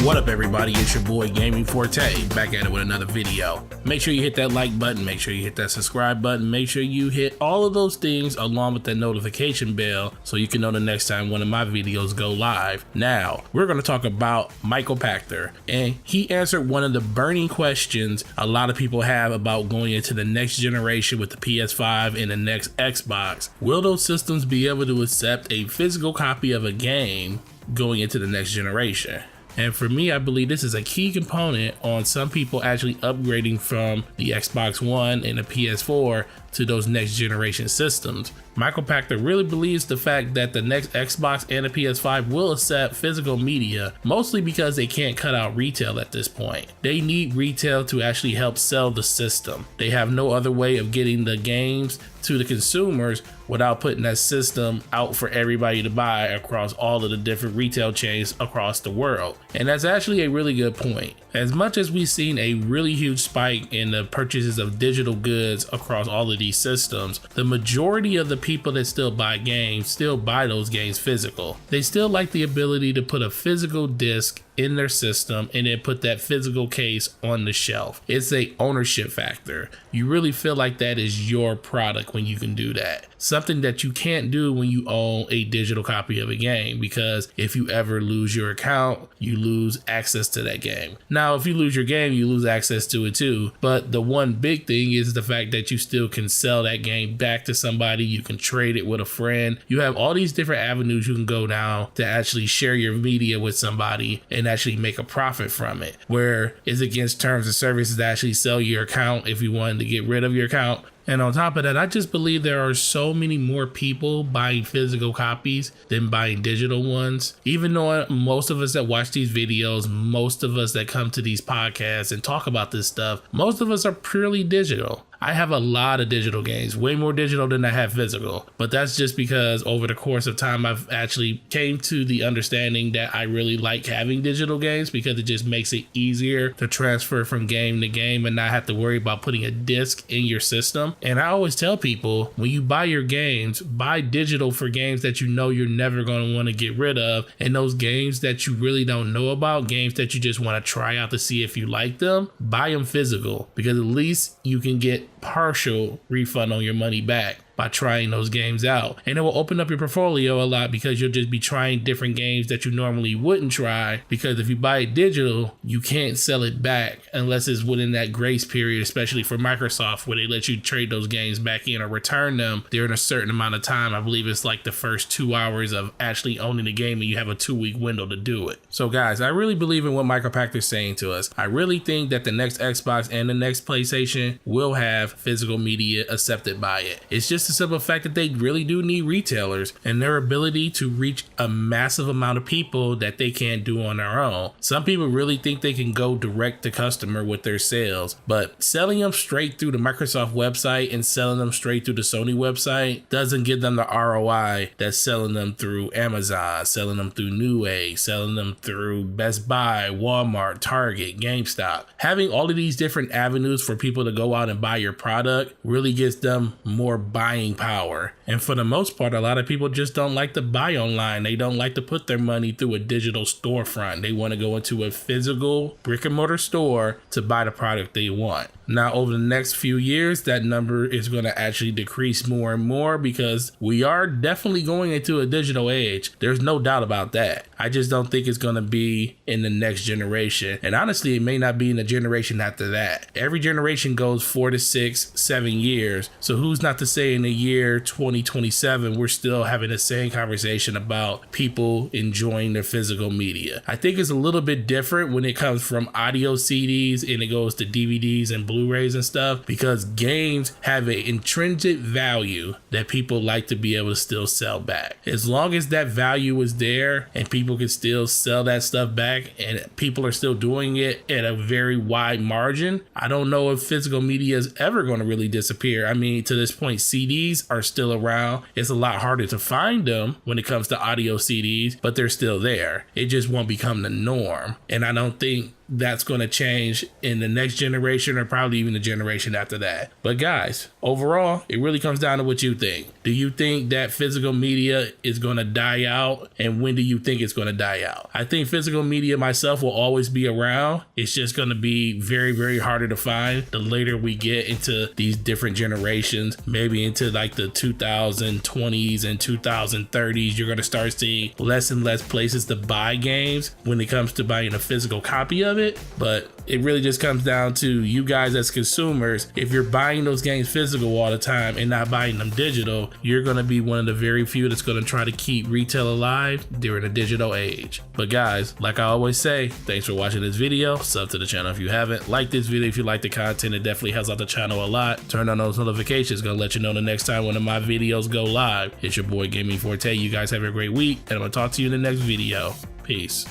What up everybody, it's your boy Gaming Forte, back at it with another video. Make sure you hit that like button, make sure you hit that subscribe button, make sure you hit all of those things along with that notification bell so you can know the next time one of my videos go live. Now, we're going to talk about Michael Pacther, and he answered one of the burning questions a lot of people have about going into the next generation with the PS5 and the next Xbox. Will those systems be able to accept a physical copy of a game going into the next generation? And for me, I believe this is a key component on some people actually upgrading from the Xbox One and the PS4 to those next generation systems. Michael Pacther really believes the fact that the next Xbox and the PS5 will accept physical media, mostly because they can't cut out retail at this point. They need retail to actually help sell the system. They have no other way of getting the games to the consumers without putting that system out for everybody to buy across all of the different retail chains across the world. And that's actually a really good point. As much as we've seen a really huge spike in the purchases of digital goods across all of these systems, the majority of the people that still buy games still buy those games physical. They still like the ability to put a physical disc in their system and then put that physical case on the shelf. It's a ownership factor. You really feel like that is your product when you can do that. Something that you can't do when you own a digital copy of a game, because if you ever lose your account, you lose access to that game. Now, if you lose your game, you lose access to it too. But the one big thing is the fact that you still can sell that game back to somebody. You can trade it with a friend. You have all these different avenues you can go now to actually share your media with somebody and actually make a profit from it, where it's against terms of services to actually sell your account if you wanted to get rid of your account. And on top of that, I just believe there are so many more people buying physical copies than buying digital ones. Even though most of us that watch these videos, most of us that come to these podcasts and talk about this stuff, most of us are purely digital. I have a lot of digital games, way more digital than I have physical, but that's just because over the course of time, I've actually came to the understanding that I really like having digital games because it just makes it easier to transfer from game to game and not have to worry about putting a disc in your system. And I always tell people, when you buy your games, buy digital for games that you know you're never going to want to get rid of. And those games that you really don't know about, games that you just want to try out to see if you like them, buy them physical, because at least you can get partial refund on your money back by trying those games out. And it will open up your portfolio a lot because you'll just be trying different games that you normally wouldn't try, because if you buy it digital, you can't sell it back unless it's within that grace period, especially for Microsoft, where they let you trade those games back in or return them during a certain amount of time. I believe it's like the first 2 hours of actually owning the game, and you have a 2-week window to do it. So guys, I really believe in what Michael Pacther is saying to us. I really think that the next Xbox and the next PlayStation will have physical media accepted by it. It's just the simple fact that they really do need retailers and their ability to reach a massive amount of people that they can't do on their own. Some people really think they can go direct to customer with their sales, but selling them straight through the Microsoft website and selling them straight through the Sony website doesn't give them the ROI that's selling them through Amazon, selling them through Newegg, selling them through Best Buy, Walmart, Target, GameStop. Having all of these different avenues for people to go out and buy your product really gives them more buying power. And for the most part, a lot of people just don't like to buy online. They don't like to put their money through a digital storefront. They want to go into a physical brick and mortar store to buy the product they want. Now, over the next few years, that number is going to actually decrease more and more because we are definitely going into a digital age. There's no doubt about that. I just don't think it's going to be in the next generation. And honestly, it may not be in the generation after that. Every generation goes 4 to 6, 7 years. So who's not to say in the year 2027, we're still having the same conversation about people enjoying their physical media. I think it's a little bit different when it comes from audio CDs and it goes to DVDs and Blu-rays and stuff, because games have an intrinsic value that people like to be able to still sell back. As long as that value is there and people can still sell that stuff back and people are still doing it at a very wide margin, I don't know if physical media is ever going to really disappear. I mean, to this point, CDs are still around. It's a lot harder to find them when it comes to audio CDs, but they're still there. It just won't become the norm. And I don't think that's going to change in the next generation or probably even the generation after that. But guys, overall, it really comes down to what you think. Do you think that physical media is going to die out? And when do you think it's going to die out? I think physical media myself will always be around. It's just going to be very, very harder to find the later we get into these different generations, maybe into like the 2020s and 2030s. You're going to start seeing less and less places to buy games when it comes to buying a physical copy of it. But it really just comes down to you guys as consumers. If you're buying those games physical all the time and not buying them digital, you're going to be one of the very few that's going to try to keep retail alive during a digital age. But guys, like I always say, thanks for watching this video. Sub to the channel if you haven't. Like this video if you like the content. It definitely helps out the channel a lot. Turn on those notifications. Gonna let you know the next time one of my videos go live. It's your boy Gaming Forte. You guys have a great week, and I'm gonna talk to you in the next video. Peace.